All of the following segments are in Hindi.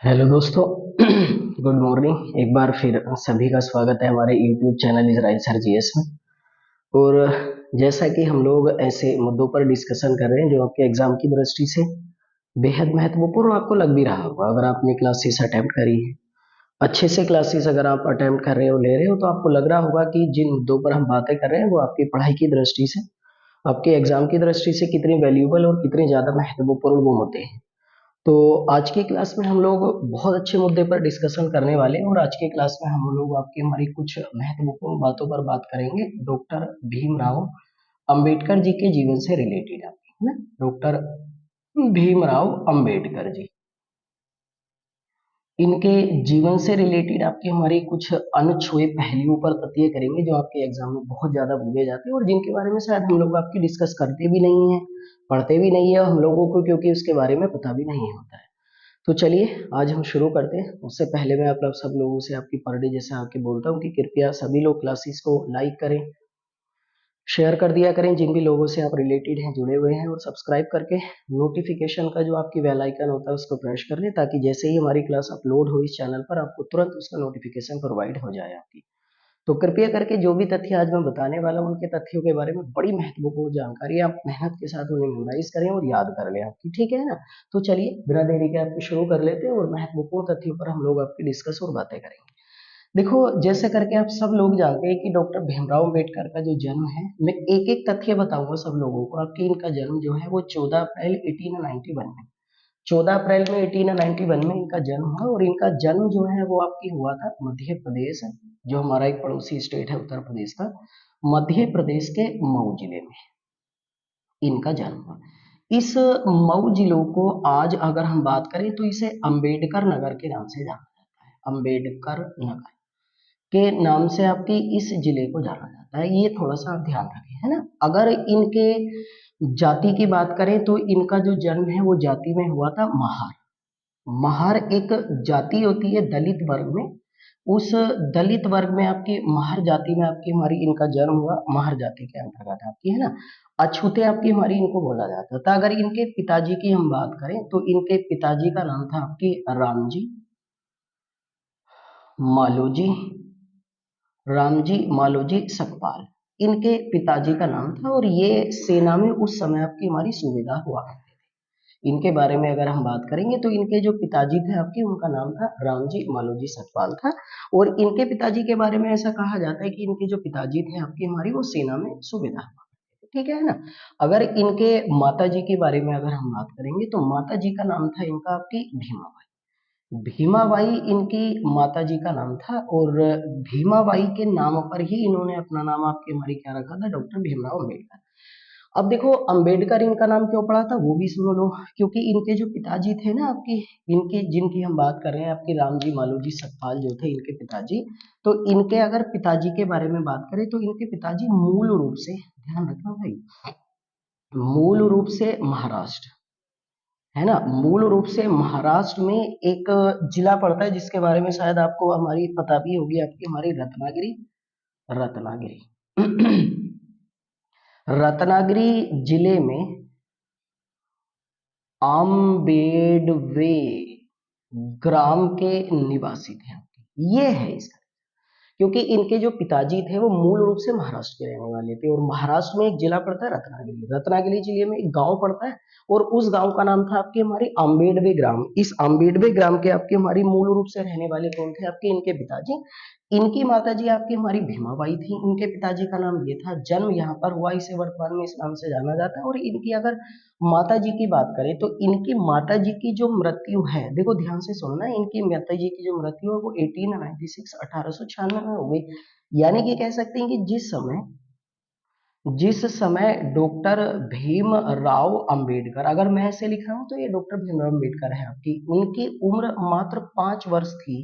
हेलो दोस्तों। Good morning. एक बार फिर सभी का स्वागत है हमारे YouTube channel Israel sir GS में। और जैसा कि हम लोग ऐसे मुद्दों पर डिस्कशन कर रहे हैं जो आपके एग्जाम की दृष्टि से बेहद महत्वपूर्ण आपको लग भी रहा होगा। अगर आपने क्लासेस अटेम्प्ट करी है, अच्छे से क्लासेस अगर आप अटेम्प्ट कर रहे हो, ले रहे हो, तो आपको लग रहा होगा कि जिन मुद्दों पर हम बातें कर रहे हैं वो आपकी पढ़ाई की दृष्टि से, आपके एग्जाम की दृष्टि से कितनी वैल्यूबल और कितने ज्यादा महत्वपूर्ण वो होते हैं। तो आज की क्लास में हम लोग बहुत अच्छे मुद्दे पर डिस्कशन करने वाले हैं। और आज की क्लास में हम लोग आपकी हमारी कुछ महत्वपूर्ण बातों पर बात करेंगे। डॉक्टर भीमराव अंबेडकर जी के जीवन से रिलेटेड आपकी, है ना। डॉक्टर भीमराव अंबेडकर जी, इनके जीवन से रिलेटेड आपकी हमारी कुछ अनछुए पहलुओं पर तथ्य करेंगे जो आपके एग्जाम में बहुत ज्यादा भूले जाते हैं और जिनके बारे में शायद हम लोग आपकी डिस्कस करते भी नहीं है, पढ़ते भी नहीं है हम लोगों को, क्योंकि उसके बारे में पता भी नहीं होता है। तो चलिए आज हम शुरू करते हैं। उससे पहले मैं आप लोग सब लोगों से आपकी पर डे जैसे आपके बोलता हूँ कि कृपया सभी लोग क्लासेस को लाइक करें, शेयर कर दिया करें जिन भी लोगों से आप रिलेटेड हैं, जुड़े हुए हैं, और सब्सक्राइब करके नोटिफिकेशन का जो आपकी बेल आइकन होता है उसको प्रेस कर लें, ताकि जैसे ही हमारी क्लास अपलोड हो इस चैनल पर आपको तुरंत उसका नोटिफिकेशन प्रोवाइड हो जाए आपकी। तो कृपया करके जो भी तथ्य आज मैं बताने वाला हूँ उनके तथ्यों के बारे में बड़ी महत्वपूर्ण जानकारी आप मेहनत के साथ उन्हें मेमोराइज करें और याद कर लें आपकी, ठीक है ना। तो चलिए बिना देरी के आपको शुरू कर लेते हैं और महत्वपूर्ण तथ्यों पर हम लोग आपकी डिस्कस और बातें करेंगे। देखो, जैसे करके आप सब लोग जानते हैं कि डॉक्टर भीमराव अंबेडकर का जो जन्म है, मैं एक एक तथ्य बताऊंगा सब लोगों को आपकी। इनका जन्म जो है वो 14 अप्रैल 1891 में, 14 अप्रैल में 1891 में इनका जन्म हुआ। और इनका जन्म जो है वो आपकी हुआ था मध्य प्रदेश, जो हमारा एक पड़ोसी स्टेट है उत्तर प्रदेश का, मध्य प्रदेश के मऊ जिले में इनका जन्म हुआ। इस मऊ जिलों को आज अगर हम बात करें तो इसे अंबेडकर नगर के नाम से जाना जाता है। अंबेडकर नगर के नाम से आपकी इस जिले को जाना जाता है। ये थोड़ा सा आप ध्यान रखें, है ना। अगर इनके जाति की बात करें तो इनका जो जन्म है वो जाति में हुआ था महार। महार एक जाति होती है दलित वर्ग में, उस दलित वर्ग में आपकी महार जाति में आपकी हमारी इनका जन्म हुआ। महार जाति के अंतर्गत आपकी, है ना। अछूते आपकी हमारी इनको बोला जाता था। अगर इनके पिताजी की हम बात करें तो इनके पिताजी का नाम था आपकी रामजी मालोजी, रामजी मालोजी सकपाल, इनके पिताजी का नाम था। और ये सेना में उस समय आपकी हमारी सुविधा हुआ करते थे। इनके बारे में अगर हम बात करेंगे तो इनके जो पिताजी थे आपके, उनका नाम था रामजी मालोजी सकपाल था। और इनके पिताजी के बारे में ऐसा कहा जाता है कि इनके जो पिताजी थे आपकी हमारी वो सेना में सुविधा हुआ करते थे, ठीक है ना। अगर इनके माता जी के बारे में अगर हम बात करेंगे तो माता जी का नाम था इनका आपकी भीमा, भीमाबाई इनकी माताजी का नाम था। और भीमाबाई के नाम पर ही इन्होंने अपना नाम आपके हमारी क्या रखा था, डॉक्टर भीमराव अंबेडकर। अब देखो, अंबेडकर इनका नाम क्यों पड़ा था वो भी सुन लो। क्योंकि इनके जो पिताजी थे ना आपकी, इनके जिनकी हम बात कर रहे हैं आपके रामजी मालोजी सकपाल जो थे इनके पिताजी, तो इनके अगर पिताजी के बारे में बात करें तो इनके पिताजी मूल रूप से, ध्यान रखना भाई, मूल रूप से महाराष्ट्र, है ना, मूल रूप से महाराष्ट्र में एक जिला पड़ता है जिसके बारे में शायद आपको हमारी पता भी होगी आपकी हमारी रत्नागिरी, रत्नागिरी। रत्नागिरी जिले में आम्बेडवे ग्राम के निवासी थे ये है इसका। क्योंकि इनके जो पिताजी थे वो मूल रूप से महाराष्ट्र के रहने वाले थे। और महाराष्ट्र में एक जिला पड़ता है रत्नागिरी, रत्नागिरी जिले में एक गांव पड़ता है और उस गांव का नाम था आपके हमारे अम्बेडवे ग्राम। इस अम्बेडवे ग्राम के आपके हमारी मूल रूप से रहने वाले कौन थे आपके, इनके पिताजी। इनकी माताजी आपकी हमारी भीमाबाई थी। इनके पिताजी का नाम ये था, जन्म यहाँ पर हुआ, इसे वर्तमान में इस नाम से जाना जाता है। और इनकी अगर माता जी की बात करें तो इनकी माता जी की जो मृत्यु है, देखो ध्यान से सुनना, इनकी माता जी की जो मृत्यु है वो 1896 1896 में हो गई। यानी कि कह सकते हैं कि जिस समय डॉक्टर भीमराव अंबेडकर, अगर मैं ऐसे लिख रहा हूं तो ये डॉक्टर भीमराव अंबेडकर है आपकी, उनकी उम्र मात्र 5 वर्ष थी।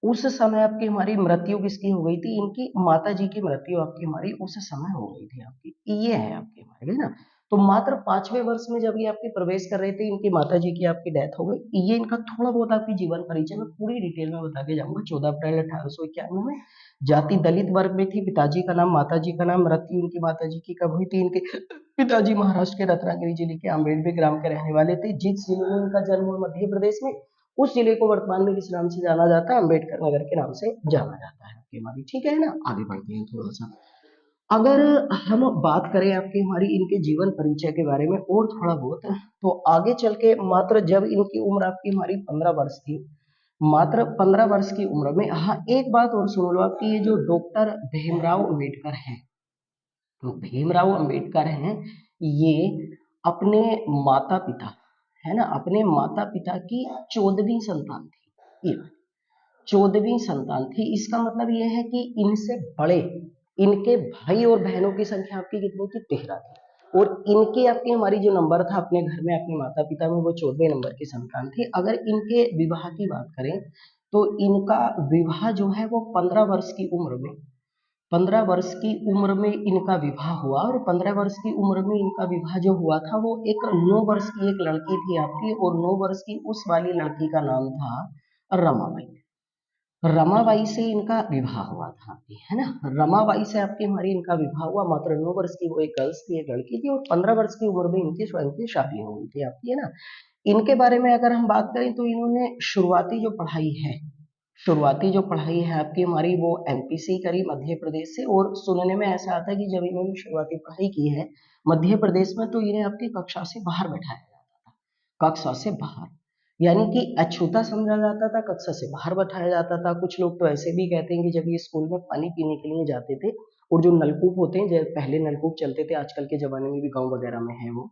उस समय आपकी हमारी मृत्यु किसकी हो गई थी, इनकी माता जी की मृत्यु आपकी हमारी उस समय हो गई थी आपकी। ये है आपकी हमारी, है ना। तो मात्र 5वें वर्ष में जब ये आपके प्रवेश कर रहे थे इनकी माता जी की आपकी डेथ हो गई। ये इनका थोड़ा बहुत आपकी जीवन परिचय में पूरी डिटेल में बता के जाऊंगा। 14 अप्रैल 1891 में, जाति दलित वर्ग में थी, पिताजी का नाम, माता जी का नाम, मृत्यु इनकी माता जी की कब हुई थी, इनके पिताजी महाराष्ट्र के रत्नागिरी जिले के अम्बेडवे ग्राम के रहने वाले थे। जिस जिले में इनका जन्म हुआ मध्य प्रदेश में, उस जिले को वर्तमान में किस नाम से जाना जाता है? अम्बेडकर नगर के नाम से जाना जाता है आपकी हमारी, ठीक है ना। आगे बढ़ते हैं थोड़ा सा। अगर हम बात करें आपकी हमारी इनके जीवन परिचय के बारे में और थोड़ा बहुत, तो आगे चल के मात्र जब इनकी उम्र आपकी हमारी 15 वर्ष थी, मात्र 15 वर्ष की उम्र में, हाँ एक बात और सुन लो आपकी, ये जो डॉक्टर भीमराव अंबेडकर हैं, तो भीमराव अंबेडकर हैं, ये अपने माता पिता, है ना, अपने माता पिता की 14वीं संतान थी। ये 14वीं संतान थी, इसका मतलब ये है कि इनसे बड़े इनके भाई और बहनों की संख्या आपकी कितनी थी? 13 थी। और इनके आपके हमारी जो नंबर था अपने घर में अपने माता पिता में, वो 14वें नंबर की संतान थी। अगर इनके विवाह की बात करें तो इनका विवाह जो है वो 15 वर्ष की उम्र में, 15 वर्ष की उम्र में इनका विवाह हुआ। और 15 वर्ष की उम्र में इनका विवाह जो हुआ था वो एक 9 वर्ष की एक लड़की थी आपकी, और 9 वर्ष की उस वाली लड़की का नाम था रमाबाई। रमाबाई से इनका विवाह हुआ था आपकी, है ना, रमाबाई से आपकी हमारी इनका विवाह हुआ। मात्र 9 वर्ष की वो एक गर्ल्स थी, एक लड़की थी, और 15 वर्ष की उम्र में इनकी स्वयं की शादी हो गई थी आपकी, है ना। इनके बारे में अगर हम बात करें तो इन्होंने शुरुआती जो पढ़ाई है आपकी हमारी वो एमपी से ही करी, मध्य प्रदेश से। और सुनने में ऐसा आता है कि जब इन्होंने शुरुआती पढ़ाई की है मध्य प्रदेश में, तो इन्हें आपकी कक्षा से बाहर बैठाया जाता था, कक्षा से बाहर, यानी कि अछूता समझा जाता था, कक्षा से बाहर बैठाया जाता था। कुछ लोग तो ऐसे भी कहते हैं कि जब ये स्कूल में पानी पीने के लिए जाते थे, और जो नलकूप होते हैं, जब पहले नलकूप चलते थे, आजकल के जमाने में भी गांव वगैरह में है वो,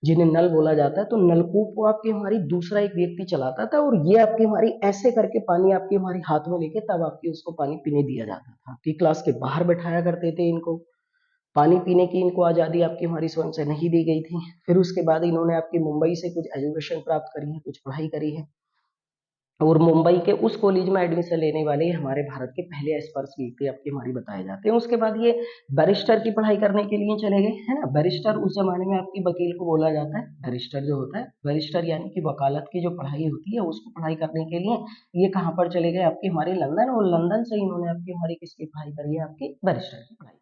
जिन्हें नल बोला जाता है, तो नलकूप को आपकी हमारी दूसरा एक व्यक्ति चलाता था, और ये आपकी हमारी ऐसे करके पानी आपकी हमारी हाथ में लेके तब आपकी उसको पानी पीने दिया जाता था। कि क्लास के बाहर बैठाया करते थे इनको, पानी पीने की इनको आज़ादी आपकी हमारी स्वयं से नहीं दी गई थी। फिर उसके बाद इन्होंने आपकी मुंबई से कुछ एजुकेशन प्राप्त करी है, कुछ पढ़ाई करी है, और मुंबई के उस कॉलेज में एडमिशन लेने वाले हमारे भारत के पहले स्पर्श व्यक्ति आपके हमारी बताए जाते हैं। उसके बाद ये बैरिस्टर की पढ़ाई करने के लिए चले गए, है ना। बैरिस्टर उस जमाने में आपकी वकील को बोला जाता है। बैरिस्टर जो होता है, बैरिस्टर यानी कि वकालत की जो पढ़ाई होती है, उसको पढ़ाई करने के लिए ये कहाँ पर चले गए? आपके हमारे लंदन, और लंदन से इन्होंने आपकी हमारी किसकी पढ़ाई करी है? आपकी बैरिस्टर की पढ़ाई करी है।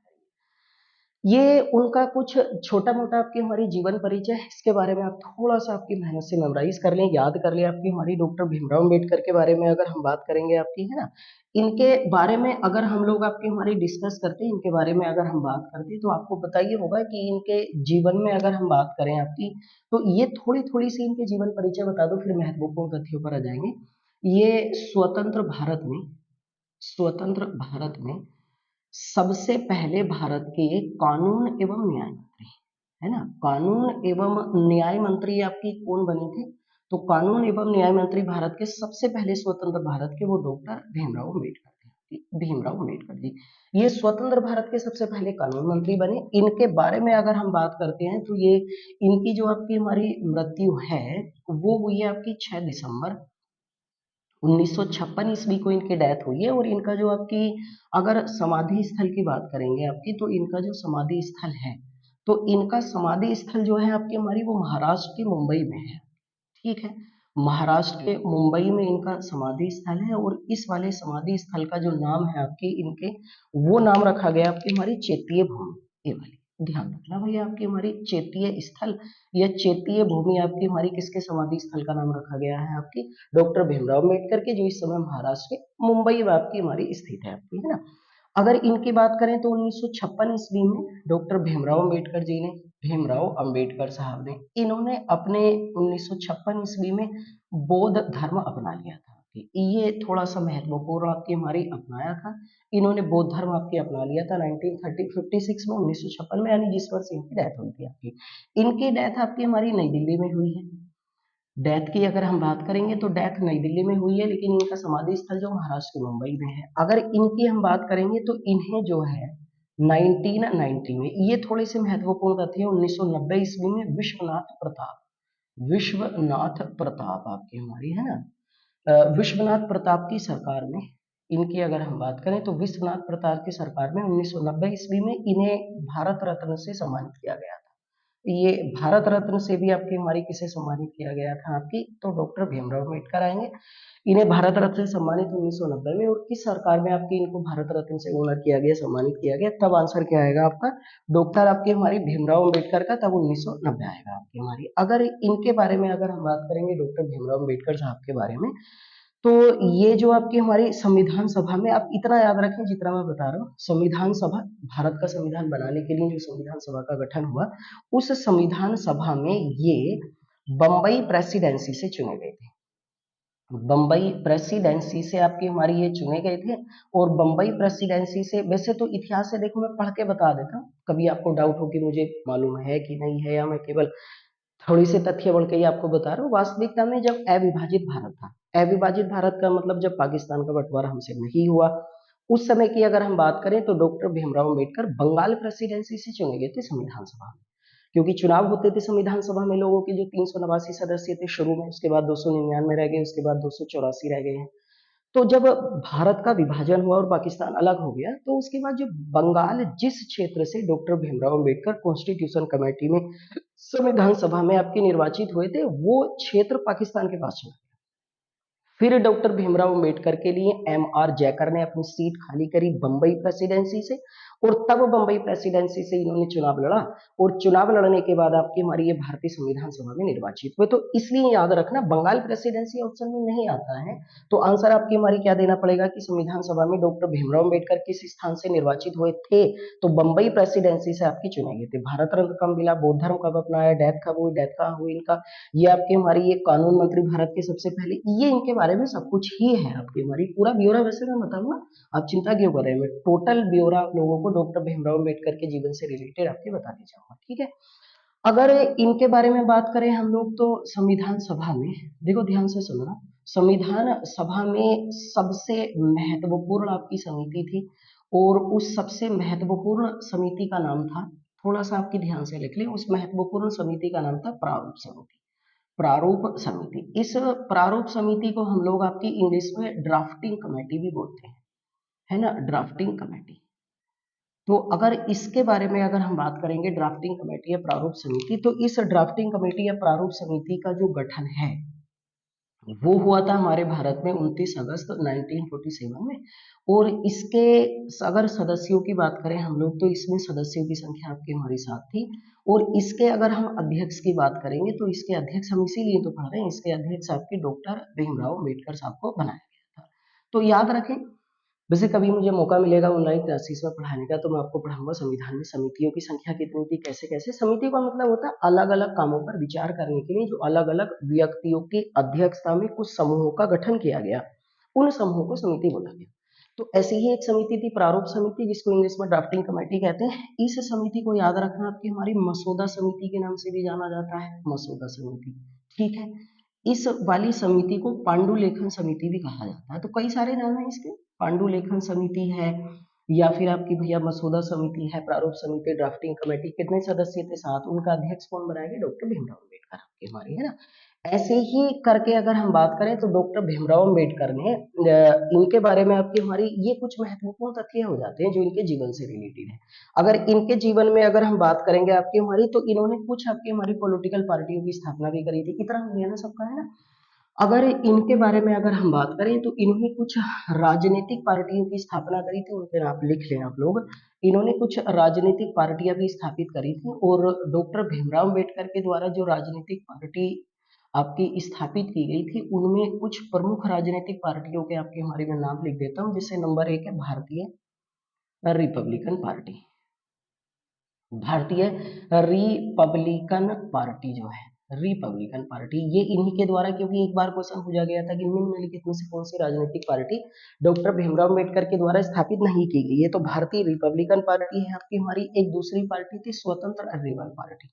ये उनका कुछ छोटा-मोटा आपकी हमारी जीवन परिचय है, इसके बारे में आप थोड़ा-सा आपकी मेहनत से मेमोराइज़ कर लें, याद कर लें। आपकी हमारी डॉक्टर भीमराव अम्बेडकर के बारे में अगर हम बात करेंगे आपकी, है ना, इनके बारे में अगर हम लोग आपकी हमारी डिस्कस करते हैं, इनके बारे में अगर हम बात करते हैं, तो आपको पता ही होगा कि इनके जीवन में अगर हम बात करें आपकी, तो ये थोड़ी-थोड़ी सी इनके जीवन परिचय बता दूँ, फिर महत्वपूर्ण तथ्यों पर आ जाएँगे। ये स्वतंत्र भारत में सबसे पहले भारत के कानून एवं न्याय मंत्री, है ना, कानून एवं न्याय मंत्री आपकी कौन बने थे? तो कानून एवं न्याय मंत्री भारत के सबसे पहले स्वतंत्र भारत के वो डॉक्टर भीमराव अम्बेडकर थे, भीमराव अम्बेडकर जी। ये स्वतंत्र भारत के सबसे पहले कानून मंत्री बने। इनके बारे में अगर हम बात करते हैं तो ये इनकी जो आपकी हमारी मृत्यु है वो हुई है आपकी 6 दिसंबर 1956 ईस्वी को इनकी डेथ हुई है। और इनका जो आपकी अगर समाधि स्थल की बात करेंगे आपकी, तो इनका जो समाधि स्थल है, तो इनका समाधि स्थल जो है आपकी हमारी वो महाराष्ट्र के मुंबई में है, ठीक है। महाराष्ट्र के मुंबई में इनका समाधि स्थल है, और इस वाले समाधि स्थल का जो नाम है आपके इनके, वो नाम रखा गया आपकी हमारी चैतीय भूमि, ये वाली ध्यान रखना भैया। आपकी हमारी चैतीय स्थल या चैतीय भूमि आपकी हमारी किसके समाधि स्थल का नाम रखा गया है? आपकी डॉक्टर भीमराव अम्बेडकर के, जो इस समय महाराष्ट्र के मुंबई में आपकी हमारी स्थित है आपकी, है ना। अगर इनकी बात करें तो 1956 ईस्वी में डॉक्टर भीमराव अम्बेडकर जी ने, भीमराव अम्बेडकर साहब ने, इन्होंने अपने 1956 ईस्वी में बौद्ध धर्म अपना लिया था। ये थोड़ा सा महत्वपूर्ण आपकी हमारी अपनाया था। इन्होंने बौद्ध धर्म आपकी अपना लिया था 1956 में, 1956 में, यानी जिस वर्ष इनकी डेथ हुई थी आपकी। इनकी डेथ आपकी हमारी नई दिल्ली में हुई है। डेथ की अगर हम बात करेंगे तो डेथ नई दिल्ली में हुई है, लेकिन इनका समाधि स्थल जो महाराष्ट्र के मुंबई में है। अगर इनकी हम बात करेंगे तो इन्हें जो है 1990 में, ये थोड़े से महत्वपूर्ण तथ्य है, 1990 ईस्वी में विश्वनाथ प्रताप आपकी हमारी, है ना, विश्वनाथ प्रताप की सरकार में इनकी अगर हम बात करें तो विश्वनाथ प्रताप की सरकार में 1990 ईस्वी में इन्हें भारत रत्न से सम्मानित किया गया था। ये भारत रत्न से भी आपकी हमारी किसे सम्मानित किया गया था आपकी, तो डॉक्टर भीमराव अम्बेडकर आएंगे। इन्हें भारत रत्न से सम्मानित 1990 में, और किस सरकार में आपकी इनको भारत रत्न से ऑनर किया गया, सम्मानित किया गया, तब आंसर क्या आएगा आपका, डॉक्टर आपकी हमारी भीमराव अम्बेडकर का, तब 1990 आएगा आपकी हमारी। अगर इनके बारे में अगर हम बात करेंगे डॉक्टर भीमराव अम्बेडकर साहब के बारे में, तो ये जो आपकी हमारी संविधान सभा में, आप इतना याद रखें जितना मैं बता रहा हूँ, संविधान सभा, भारत का संविधान बनाने के लिए जो संविधान सभा का गठन हुआ, उस संविधान सभा में ये बम्बई प्रेसिडेंसी से चुने गए थे। बम्बई प्रेसिडेंसी से आपकी हमारी ये चुने गए थे। और बम्बई प्रेसिडेंसी से, वैसे तो इतिहास से देखो मैं पढ़ के बता देता हूँ, कभी आपको डाउट हो कि मुझे मालूम है कि नहीं है, या मैं केवल थोड़ी सी तथ्य बढ़ के ही आपको बता रहा हूँ। वास्तविकता में जब अविभाजित भारत था, अविभाजित भारत का मतलब जब पाकिस्तान का बंटवारा हमसे नहीं हुआ, उस समय की अगर हम बात करें, तो डॉक्टर भीमराव अम्बेडकर बंगाल प्रेसिडेंसी से चुने गए थे संविधान सभा में। क्योंकि चुनाव होते थे संविधान सभा में लोगों के, जो 389 सदस्य थे शुरू में, उसके बाद 299 रह गए, उसके बाद 284 रह गए हैं। तो जब भारत का विभाजन हुआ और पाकिस्तान अलग हो गया, तो उसके बाद जो बंगाल, जिस क्षेत्र से doctor Bhimrao Ambedkar constitution committee में, संविधान सभा में आपके निर्वाचित हुए थे, वो क्षेत्र पाकिस्तान के पास चला। फिर डॉक्टर भीमराव अम्बेडकर के लिए एम.आर. जयकर ने अपनी सीट खाली करी बंबई प्रेसिडेंसी से, और तब बंबई प्रेसिडेंसी से इन्होंने चुनाव लड़ा, और चुनाव लड़ने के बाद आपकी हमारी ये भारतीय संविधान सभा में निर्वाचित हुए। तो इसलिए याद रखना, बंगाल प्रेसिडेंसी ऑप्शन में नहीं आता है, तो आंसर आपकी हमारी क्या देना पड़ेगा कि संविधान सभा में डॉक्टर भीमराव अम्बेडकर किस स्थान से निर्वाचित हुए थे, तो बंबई प्रेसिडेंसी से आपकी चुने गए थे। भारत रत्न कब मिला, बौद्ध धर्म कब अपनाया, डेथ कब हुई, डेथ कहाँ हुई इनका, ये आपके हमारी ये कानून मंत्री भारत के सबसे पहले, ये इनके बारे में सब कुछ ही है आपकी हमारी। पूरा ब्यौरा वैसे मैं बताऊंगा, आप चिंता क्यों कर रहे हैं, मैं टोटल ब्यौरा आप लोगों को डॉक्टर भीमराव अम्बेडकर के जीवन से रिलेटेड आपके बताने जाऊंगा, ठीक है। अगर इनके बारे में बात करें हम लोग, तो संविधान सभा में, देखो ध्यान से सुनना, संविधान सभा में सबसे महत्वपूर्ण आपकी समिति थी, और उस सबसे महत्वपूर्ण समिति का नाम था, थोड़ा सा आपकी ध्यान से लिख लें, उस महत्वपूर्ण समिति का नाम था प्रारूप समिति। प्रारूप समिति, इस प्रारूप समिति को हम लोग आपकी इंग्लिश में ड्राफ्टिंग कमेटी भी बोलते हैं, है ना, ड्राफ्टिंग कमेटी। तो अगर इसके बारे में अगर हम बात करेंगे, ड्राफ्टिंग कमेटी या प्रारूप समिति, तो इस ड्राफ्टिंग कमेटी या प्रारूप समिति का जो गठन है, वो हुआ था हमारे भारत में 29 अगस्त 1947 में। और इसके अगर सदस्यों की बात करें हम लोग, तो इसमें सदस्यों की संख्या आपके हमारी 7 थी। और इसके अगर हम अध्यक्ष की बात करेंगे, तो इसके अध्यक्ष, हम इसीलिए तो पढ़ रहे हैं, इसके अध्यक्ष आपके डॉक्टर भीमराव अम्बेडकर साहब को बनाया गया था। तो याद रखें, वैसे कभी मुझे मौका मिलेगा ऑनलाइन क्लासेस में पढ़ाने का, तो मैं आपको पढ़ाऊंगा संविधान में समितियों की संख्या कितनी थी, कैसे कैसे। समिति का मतलब होता है अलग अलग कामों पर विचार करने के लिए जो अलग अलग व्यक्तियों की अध्यक्षता में कुछ समूहों का गठन किया गया, उन समूहों को समिति बोला गया। तो ऐसी ही एक समिति थी प्रारूप समिति, जिसको इंग्लिश में ड्राफ्टिंग कमेटी कहते हैं। इस समिति को याद रखना, आपकी हमारी मसौदा समिति के नाम से भी जाना जाता है, मसौदा समिति, ठीक है। इस वाली समिति को पांडुलेखन समिति भी कहा जाता है। तो कई सारे नाम है इसके, पांडुलेखन समिति है, या फिर आपकी भैया मसौदा समिति है, प्रारूप समिति, ड्राफ्टिंग कमेटी। कितने सदस्य थे? 7। उनका अध्यक्ष कौन बनाएंगे? डॉक्टर भीमराव अम्बेडकर आपके हमारे, है ना। ऐसे ही करके अगर हम बात करें, तो डॉक्टर भीमराव अम्बेडकर ने इनके बारे में आपकी हमारी ये कुछ महत्वपूर्ण तथ्य हो जाते हैं जो इनके जीवन से रिलेटेड है। अगर इनके जीवन में अगर हम बात करेंगे आपकी हमारी, तो इन्होंने कुछ आपकी हमारी पॉलिटिकल पार्टियों की स्थापना भी करी थी। इतना हो गया ना सबका, है ना। अगर इनके बारे में अगर हम बात करें, तो इन्होंने कुछ राजनीतिक पार्टियों की स्थापना करी थी, उनके नाम लिख लें आप लोग। इन्होंने कुछ राजनीतिक पार्टियां भी स्थापित करी थी, और डॉक्टर भीमराव अम्बेडकर के द्वारा जो राजनीतिक पार्टी आपकी स्थापित की गई थी, उनमें कुछ प्रमुख राजनीतिक पार्टियों के आपके हमारे में नाम लिख देता हूँ। जैसे नंबर 1 है भारतीय रिपब्लिकन पार्टी। भारतीय रिपब्लिकन पार्टी जो है, रिपब्लिकन पार्टी, ये इन्हीं के द्वारा, क्योंकि एक बार क्वेश्चन पूछा गया था कि निम्नलिखित में से कौन सी राजनीतिक पार्टी डॉक्टर भीमराव अम्बेडकर के द्वारा स्थापित नहीं की गई है, तो भारतीय रिपब्लिकन पार्टी है आपकी हमारी। एक दूसरी पार्टी थी स्वतंत्र लेबर पार्टी।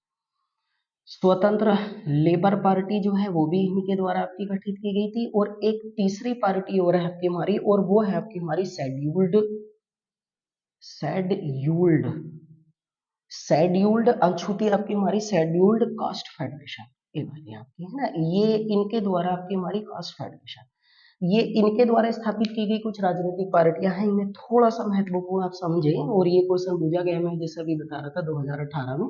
स्वतंत्र लेबर पार्टी जो है वो भी इन्हीं के द्वारा आपकी गठित की गई थी। और एक तीसरी पार्टी और है आपकी हमारी, और वो है आपकी हमारी शेड्यूल्ड, शेड्यूल्ड, शेड्यूल्ड अछूती आपकी हमारी शेड्यूल्ड कास्ट फेडरेशन, ये वाली आपकी है ना, ये इनके द्वारा आपकी हमारी कास्ट फेडरेशन, ये इनके द्वारा स्थापित की गई कुछ राजनीतिक पार्टियां हैं। इन्हें थोड़ा सा महत्वपूर्ण आप समझें, और ये क्वेश्चन पूछा गया, मैं जैसा भी बता रहा था 2018 में।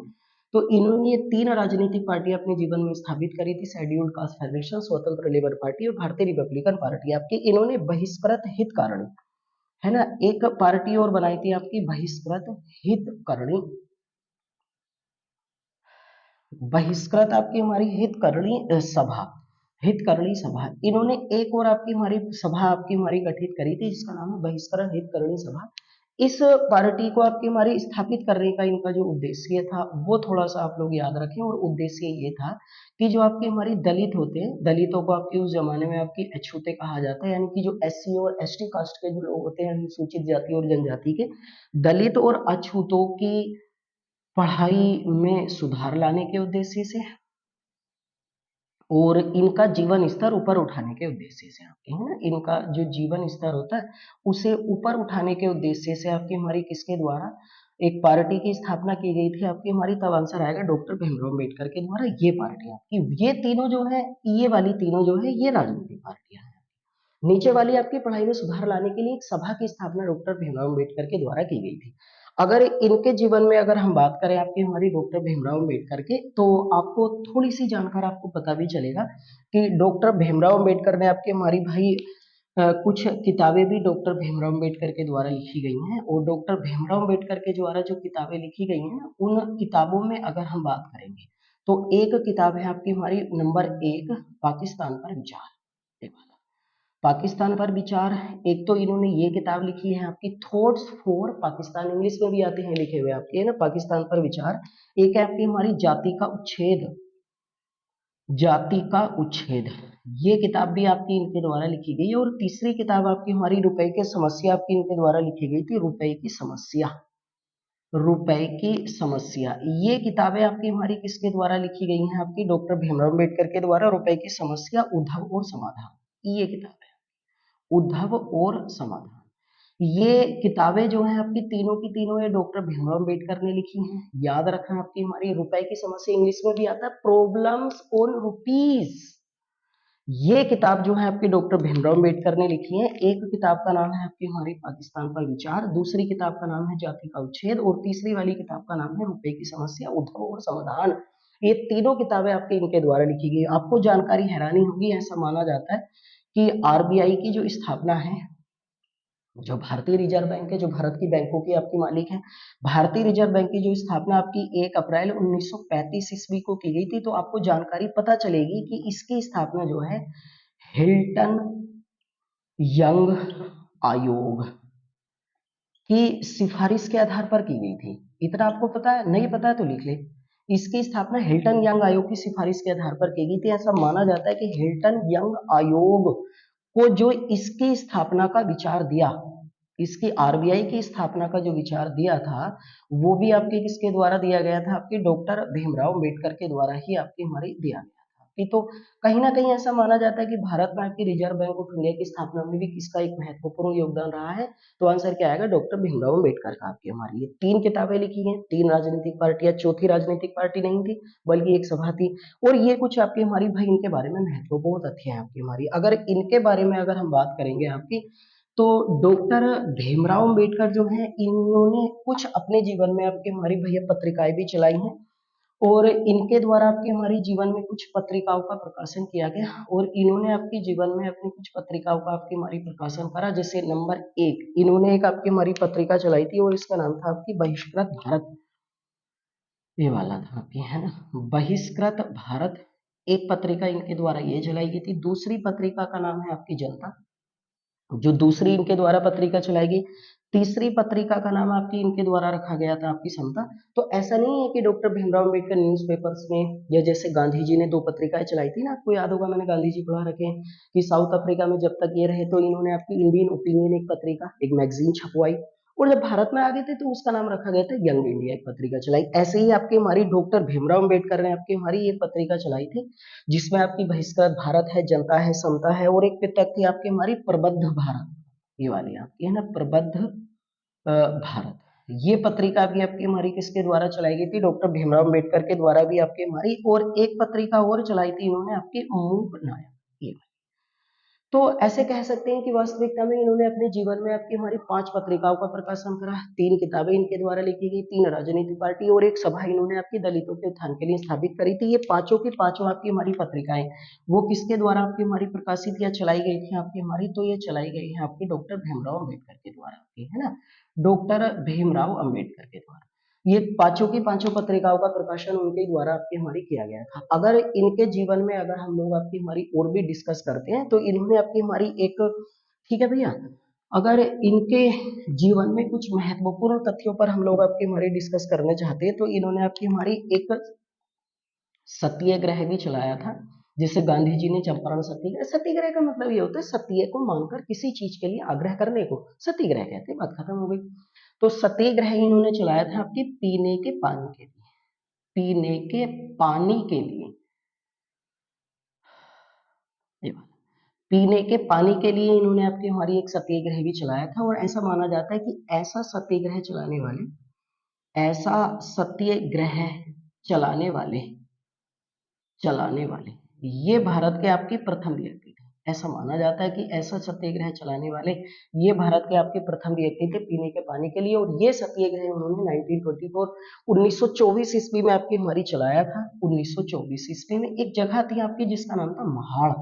तो इन्होंने ये 3 राजनीतिक पार्टी अपने जीवन में स्थापित करी थी, शेड्यूल्ड कास्ट फेडरेशन, स्वतंत्र लेबर पार्टी और भारतीय रिपब्लिकन पार्टी। आपकी इन्होंने बहिष्कृत हितकारिणी, है ना, एक पार्टी और बनाई थी आपकी बहिष्कृत हितकारिणी, बहिष्कृत आपकी हमारी हितकारिणी सभा, हितकारिणी सभा। इन्होंने एक और आपकी हमारी सभा आपकी हमारी गठित करी थी जिसका नाम है बहिष्करण हितकारिणी सभा। इस पार्टी को आपकी हमारी स्थापित करने का इनका जो उद्देश्य था वो थोड़ा सा आप लोग याद रखें, और उद्देश्य ये था कि जो आपके हमारी दलित होते हैं, दलितों को आपके उस जमाने में आपकी अछूते कहा जाता है, यानी कि जो SC और ST कास्ट के जो लोग होते हैं, अनुसूचित जाति और जनजाति के, दलित और अछूतों की पढ़ाई में सुधार लाने के उद्देश्य से और इनका जीवन स्तर ऊपर उठाने के उद्देश्य से, आपके है ना, इनका जो जीवन स्तर होता है उसे ऊपर उठाने के उद्देश्य से आपकी हमारी किसके द्वारा एक पार्टी की स्थापना की गई थी आपकी हमारी, तब आंसर आएगा डॉक्टर भीमराव अम्बेडकर के द्वारा। ये पार्टी आपकी, ये तीनों जो है, ये वाली तीनों जो है ये राजनीतिक पार्टियां हैं। नीचे वाली आपकी पढ़ाई में सुधार लाने के लिए एक सभा की स्थापना डॉक्टर भीमराव अम्बेडकर के द्वारा की गई थी। अगर इनके जीवन में अगर हम बात करें आपकी हमारी डॉक्टर भीमराव अम्बेडकर के, तो आपको थोड़ी सी जानकर आपको पता भी चलेगा कि डॉक्टर भीमराव अम्बेडकर ने आपके हमारी भाई कुछ किताबें भी डॉक्टर भीमराव अम्बेडकर के द्वारा लिखी गई हैं, और डॉक्टर भीमराव अम्बेडकर के द्वारा जो किताबें लिखी गई हैं उन किताबों में अगर हम बात करेंगे तो एक किताब है आपकी हमारी नंबर 1, पाकिस्तान पर विचार, पाकिस्तान पर विचार। एक तो इन्होंने ये किताब लिखी है आपकी थॉट्स फॉर पाकिस्तान, इंग्लिश में भी आते हैं लिखे हुए आपके, है ना, पाकिस्तान पर विचार। एक है आपकी हमारी जाति का उच्छेद, जाति का उच्छेद, ये किताब भी आपकी इनके द्वारा लिखी गई। और तीसरी किताब आपकी हमारी रुपए की समस्या आपकी इनके द्वारा लिखी गई थी, रुपए की समस्या, रुपए की समस्या। ये किताबें आपकी हमारी किसके द्वारा लिखी गई हैं आपकी डॉक्टर भीमराव अम्बेडकर के द्वारा, रुपए की समस्या, उद्धव और समाधान, ये किताब है उद्धव और समाधान। ये किताबें जो हैं आपकी तीनों की तीनों ये डॉक्टर भीमराव अम्बेडकर ने लिखी हैं। याद रखना आपकी हमारी रुपए की समस्या इंग्लिश में भी आता है प्रॉब्लम्स ऑन रुपीज, ये किताब जो है आपकी डॉक्टर भीमराव अम्बेडकर ने लिखी है। एक किताब का नाम है आपकी हमारी पाकिस्तान पर विचार, दूसरी किताब का नाम है जाति का उच्छेद, और तीसरी वाली किताब का नाम है रुपए की समस्या, उद्धव और समाधान। ये तीनों किताबें आपके इनके द्वारा लिखी गई। आपको जानकारी हैरानी होगी, ऐसा माना जाता है कि RBI की जो स्थापना है, जो भारतीय रिजर्व बैंक है, जो भारत की बैंकों की आपकी मालिक है, भारतीय रिजर्व बैंक की जो स्थापना आपकी 1 अप्रैल 1935 ईस्वी को की गई थी। तो आपको जानकारी पता चलेगी कि इसकी स्थापना जो है हिल्टन यंग आयोग की सिफारिश के आधार पर की गई थी। इतना आपको पता है, नहीं पता है तो लिख ले। इसकी स्थापना हिल्टन यंग आयोग की सिफारिश के आधार पर की गई थी। ऐसा माना जाता है कि हिल्टन यंग आयोग को जो इसकी स्थापना का विचार दिया, इसकी RBI की स्थापना का जो विचार दिया था, वो भी आपके किसके द्वारा दिया गया था, आपके डॉक्टर भीमराव अम्बेडकर के द्वारा ही आपकी हमारी दिया गया था। कि तो कहीं ना कहीं ऐसा माना जाता है कि भारत में आपकी रिजर्व बैंक ऑफ इंडिया की स्थापना में भी किसका एक महत्वपूर्ण योगदान रहा है। तो आंसर क्या आएगा, डॉक्टर भीमराव अम्बेडकर का। आपकी हमारी ये 3 किताबें लिखी हैं, 3 राजनीतिक पार्टियां, चौथी राजनीतिक पार्टी नहीं थी बल्कि एक सभा थी। और ये कुछ आपकी हमारी भाई इनके बारे में महत्वपूर्ण तथ्य है आपकी हमारी। अगर इनके बारे में अगर हम बात करेंगे आपकी, तो डॉक्टर भीमराव अम्बेडकर जो है इन्होंने कुछ अपने जीवन में आपके हमारी भैया पत्रिकाएं भी चलाई हैं, और इनके द्वारा आपके हमारी जीवन में कुछ पत्रिकाओं का प्रकाशन किया गया, और इन्होंने आपके जीवन में अपनी कुछ पत्रिकाओं का आपकी हमारी प्रकाशन करा। जैसे नंबर 1, इन्होंने एक आपकी हमारी पत्रिका चलाई थी और इसका नाम था आपकी बहिष्कृत भारत, ये वाला था आपकी, है ना, बहिष्कृत भारत। एक पत्रिका इनके द्वारा ये चलाई गई थी। दूसरी पत्रिका का नाम है आपकी जनता, जो दूसरी इनके द्वारा पत्रिका चलाई गई। तीसरी पत्रिका का नाम आपकी इनके द्वारा रखा गया था आपकी समता। तो ऐसा नहीं है कि डॉक्टर भीमराव अम्बेडकर न्यूज़पेपर्स में, या जैसे गांधी जी ने 2 पत्रिकाएं चलाई थी ना, आपको याद होगा, मैंने गांधी जी पढ़ा रखे हैं कि साउथ अफ्रीका में जब तक ये रहे तो इन्होंने आपकी इंडियन ओपिनियन एक पत्रिका, एक मैगजीन छपवाई, और जब भारत में आ गए थे तो उसका नाम रखा गया था यंग इंडिया, एक पत्रिका चलाई। ऐसे ही आपकी हमारी डॉक्टर भीमराव अम्बेडकर ने आपकी हमारी एक पत्रिका चलाई थी जिसमें आपकी बहिष्कृत भारत है, जनता है, समता है, और एक पुस्तक थी आपकी हमारी प्रबुद्ध भारत, ये वाली आपकी है ना, प्रबुद्ध भारत। ये पत्रिका भी आपकी हमारी किसके द्वारा चलाई गई थी, डॉक्टर भीमराव अम्बेडकर के द्वारा भी आपकी हमारी। और एक पत्रिका और चलाई थी इन्होंने आपकी मूक नायक, ये वाली। तो ऐसे कह सकते हैं कि वास्तविकता में इन्होंने अपने जीवन में आपकी हमारी 5 पत्रिकाओं का प्रकाशन करा, 3 किताबें इनके द्वारा लिखी गई, 3 राजनीतिक पार्टी और एक सभा इन्होंने आपकी दलितों के उत्थान के लिए स्थापित करी थी। ये पांचों की पांचों आपकी हमारी पत्रिकाएं वो किसके द्वारा आपकी हमारी प्रकाशित या चलाई गई थी आपकी हमारी, तो ये चलाई गई है आपकी डॉक्टर भीमराव अम्बेडकर के द्वारा आपकी, है ना, डॉक्टर भीमराव अम्बेडकर के द्वारा। ये पांचों की पांचों पत्रिकाओं का प्रकाशन उनके द्वारा आपकी हमारी किया गया था। अगर इनके जीवन में अगर हम लोग आपकी हमारी और भी डिस्कस करते हैं तो इन्होंने आपकी हमारी एक, ठीक है भैया, अगर इनके जीवन में कुछ महत्वपूर्ण तथ्यों पर हम लोग आपकी हमारी डिस्कस करने चाहते हैं तो इन्होंने आपकी हमारी एक सत्याग्रह भी चलाया था, जिसे गांधी जी ने चंपारण सत्याग्रह, सत्याग्रह का मतलब ये होता है सत्य को मानकर किसी चीज के लिए आग्रह करने को सत्याग्रह कहते हैं, बात खत्म हो गई। तो सत्याग्रह इन्होंने चलाया था आपके पीने के पानी के लिए, पीने के पानी के लिए, पीने के पानी के लिए इन्होंने आपकी हमारी एक सत्याग्रह भी चलाया था। और ऐसा माना जाता है कि ऐसा सत्याग्रह चलाने वाले, ऐसा सत्याग्रह चलाने वाले चलाने वाले ये भारत के आपके प्रथम व्यक्ति थे। ऐसा माना जाता है कि ऐसा सत्याग्रह चलाने वाले ये भारत के आपके प्रथम व्यक्ति थे पीने के पानी के लिए। और ये सत्याग्रह उन्होंने 1924 ईस्वी में आपकी हमारी चलाया था। 1924 ईस्वी में एक जगह थी आपकी जिसका नाम था महाड़।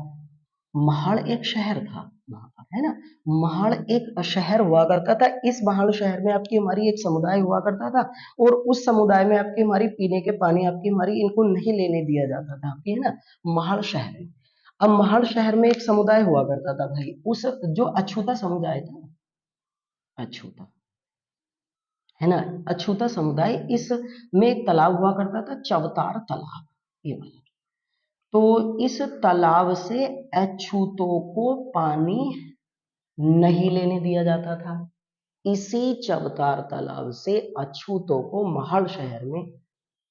महाड़ एक शहर था वहां पर, है ना, महाड़ एक शहर हुआ करता था। इस महाड़ शहर में आपकी हमारी एक समुदाय हुआ करता था और उस समुदाय में आपकी हमारी पीने के पानी आपकी हमारी इनको नहीं लेने दिया जाता था आपकी, है ना, महाड़ शहर में। अब महाड़ शहर में एक समुदाय हुआ करता था भाई, उस जो अछूता समुदाय था, अछूता, है ना, अछूता समुदाय, इस में एक तालाब हुआ करता था, चवतार तालाब, ये वाला। तो इस तालाब से अछूतों को पानी नहीं लेने दिया जाता था। इसी चवतार तालाब से अछूतों को महाड़ शहर में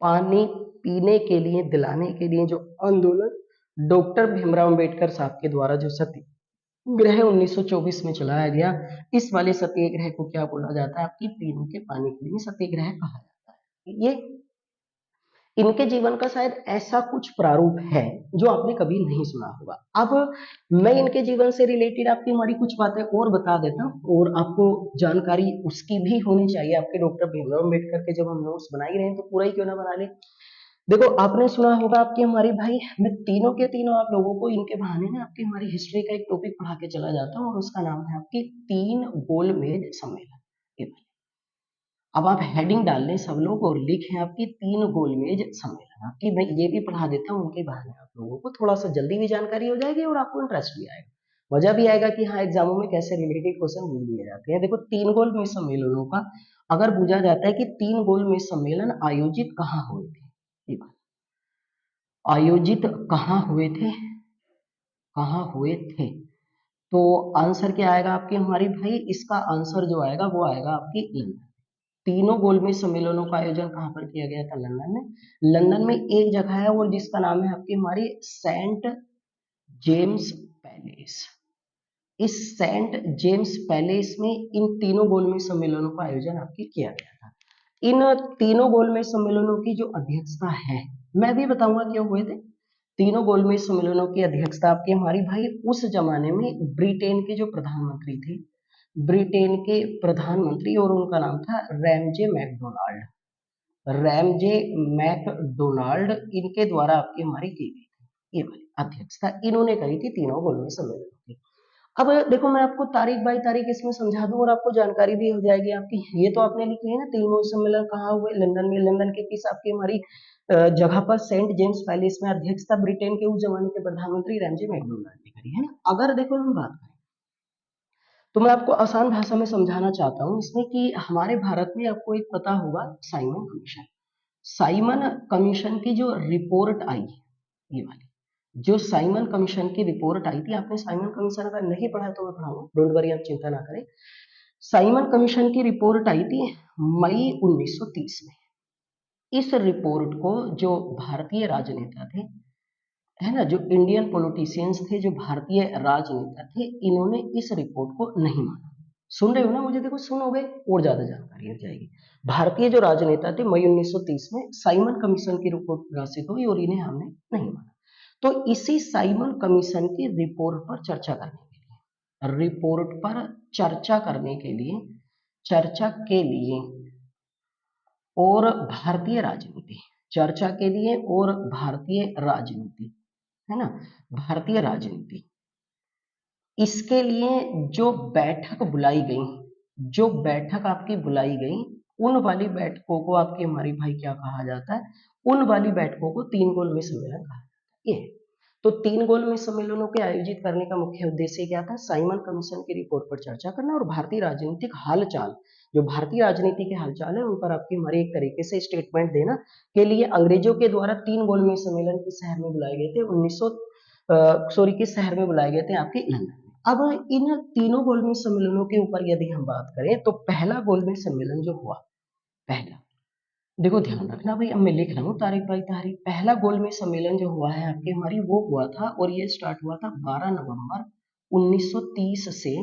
पानी पीने के लिए दिलाने के लिए जो आंदोलन डॉक्टर भीमराव अंबेडकर साहब के द्वारा जो सत्याग्रह 1924 में चलाया गया, इस वाले सत्याग्रह को क्या बोला जाता है आपकी पीने के पानी के लिए सत्याग्रह कहा जाता है। ये इनके जीवन का शायद ऐसा कुछ प्रारूप है जो आपने कभी नहीं सुना होगा। अब मैं इनके जीवन से रिलेटेड आपकी हमारी कुछ बातें और बता देता हूँ और आपको जानकारी उसकी भी होनी चाहिए। आपके डॉक्टर भीमराव अम्बेडकर के जब हम नोट्स बना ही रहे हैं तो पूरा ही क्यों ना बना ले। देखो आपने सुना होगा आपकी हमारी भाई, मैं तीनों के तीनों आप लोगों को इनके बहाने ना आपकी हमारी हिस्ट्री का एक टॉपिक पढ़ा के चला जाता हूँ और उसका नाम है आपकी 3 गोलमेज सम्मेलन। अब आप हेडिंग डाल लें सब लोग और लिखें आपकी 3 गोलमेज सम्मेलन। आपकी मैं ये भी पढ़ा देता हूँ उनके बहाने, आप लोगों को थोड़ा सा जल्दी भी जानकारी हो जाएगी और आपको इंटरेस्ट भी आएगा, मजा भी आएगा कि हाँ एग्जामों में कैसे रिलेटेड क्वेश्चन पूछ दिए जाते हैं। देखो 3 गोलमेज सम्मेलनों का अगर पूछा जाता है कि 3 गोलमेज सम्मेलन आयोजित कहाँ हुए थे, आयोजित कहाँ हुए थे, कहाँ हुए थे, तो आंसर क्या आएगा आपकी हमारी भाई, इसका आंसर जो आएगा वो आएगा आपकी लंदन। तीनों गोलमेज सम्मेलनों का आयोजन कहाँ पर किया गया था, लंदन में। लंदन में एक जगह है और जिसका नाम है आपकी हमारी सेंट जेम्स पैलेस। इस सेंट जेम्स पैलेस में इन तीनों गोलमेज सम्मेलनों का आयोजन आपकी किया गया था। इन तीनों गोलमेज सम्मेलनों की जो अध्यक्षता है, मैं भी बताऊंगा क्यों हुए थे। तीनों गोलमेज सम्मेलनों की अध्यक्षता आपकी हमारी भाई उस जमाने में ब्रिटेन के जो प्रधानमंत्री थे, ब्रिटेन के प्रधानमंत्री, और उनका नाम था रैमजे मैकडोनाल्ड, रैमजे मैकडोनाल्ड, इनके द्वारा आपकी हमारी की गई थी ये वाली अध्यक्षता, इन्होंने करी थी तीनों गोलमेज सम्मेलनों की। अब देखो मैं आपको तारीख बाई तारीख इसमें समझा दूं और आपको जानकारी भी हो जाएगी आपकी। ये तो आपने लिख लिया ना तीनों सम्मेलन कहाँ हुए, लंदन में। लंदन के किस आपकी हमारी जगह पर, सेंट जेम्स पैलेस में। अध्यक्षता ब्रिटेन के उस जमाने के प्रधानमंत्री रैमजे मैकडोनाल्ड ने करी, है ना। अगर देखो हम बात करें तो मैं आपको आसान भाषा में समझाना चाहता हूँ इसमें कि हमारे भारत में आपको एक पता होगा साइमन कमीशन। साइमन कमीशन की जो रिपोर्ट आई, ये वाली जो साइमन कमीशन की रिपोर्ट आई थी, आपने साइमन कमीशन अगर नहीं पढ़ा तो मैं पढ़ाऊंगा, डोंट वरी, आप चिंता ना करें। साइमन कमीशन की रिपोर्ट आई थी मई 1930 में। इस रिपोर्ट को जो भारतीय राजनेता थे, है ना, जो इंडियन पॉलिटिशियंस थे, जो भारतीय राजनेता थे, इन्होंने इस रिपोर्ट को नहीं माना। सुन रहे हो ना मुझे, देखो सुनोगे और ज्यादा जानकारी हो जाएगी। भारतीय जो राजनेता थे मई 1930 में साइमन कमीशन की रिपोर्ट प्रकाशित हुई और इन्हें हमने नहीं माना। तो इसी साइमन कमीशन की रिपोर्ट पर चर्चा करने के रिपोर्ट पर चर्चा करने के लिए, चर्चा के लिए और भारतीय राजनीति, चर्चा के लिए और भारतीय राजनीति, है ना, भारतीय राजनीति, इसके लिए जो बैठक बुलाई गई, जो बैठक आपकी बुलाई गई, उन वाली बैठकों को आपके हमारी भाई क्या कहा जाता है, उन वाली बैठकों को तीन गोलमेज सम्मेलन कहा जाता है। ये तो तीन गोलमेज सम्मेलनों के आयोजित करने का मुख्य उद्देश्य क्या था, साइमन कमीशन की रिपोर्ट पर चर्चा करना और भारतीय राजनीतिक हालचाल, जो भारतीय राजनीति के हालचाल है उन पर आपकी हमारी एक तरीके से स्टेटमेंट देना के लिए अंग्रेजों के द्वारा तीन गोलमेज सम्मेलन किस शहर में बुलाए गए थे, 1900 किस शहर में बुलाए गए थे, आपके लंदन। अब इन तीनों गोलमेज सम्मेलनों के ऊपर यदि हम बात करें तो पहला गोलमेज सम्मेलन जो हुआ, पहला, देखो ध्यान रखना भाई, अब मैं लिख रहा हूँ तारीख बाई तारीख, पहला गोलमेज सम्मेलन जो हुआ है आपके हमारी वो हुआ था और ये स्टार्ट हुआ था 12 नवंबर 1930 से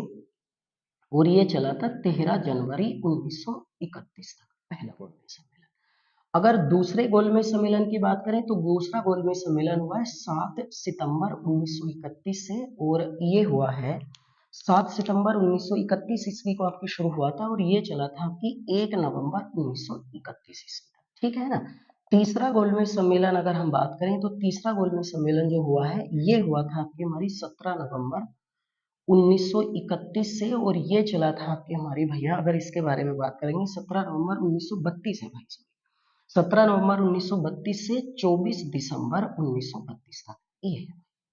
और ये चला था 13 जनवरी 1931 तक, पहला गोलमेज सम्मेलन। अगर दूसरे गोलमेज सम्मेलन की बात करें तो दूसरा गोलमेज सम्मेलन हुआ है 7 सितंबर 1931 से और ये हुआ है 7 सितंबर 1931 ईस्वी को आपकी शुरू हुआ था और ये चला था आपकी 1 नवंबर 1931 ईस्वी तक, ठीक है ना। तीसरा गोलमेज सम्मेलन अगर हम बात करें तो तीसरा गोलमेज सम्मेलन जो हुआ है ये हुआ था आपकी हमारी 17 नवंबर 1931 से और ये चला था आपके हमारी भैया, अगर इसके बारे में बात करेंगे 17 नवंबर 1932 है भाई, 17 नवंबर 1932 से 24 दिसंबर 1932 तक।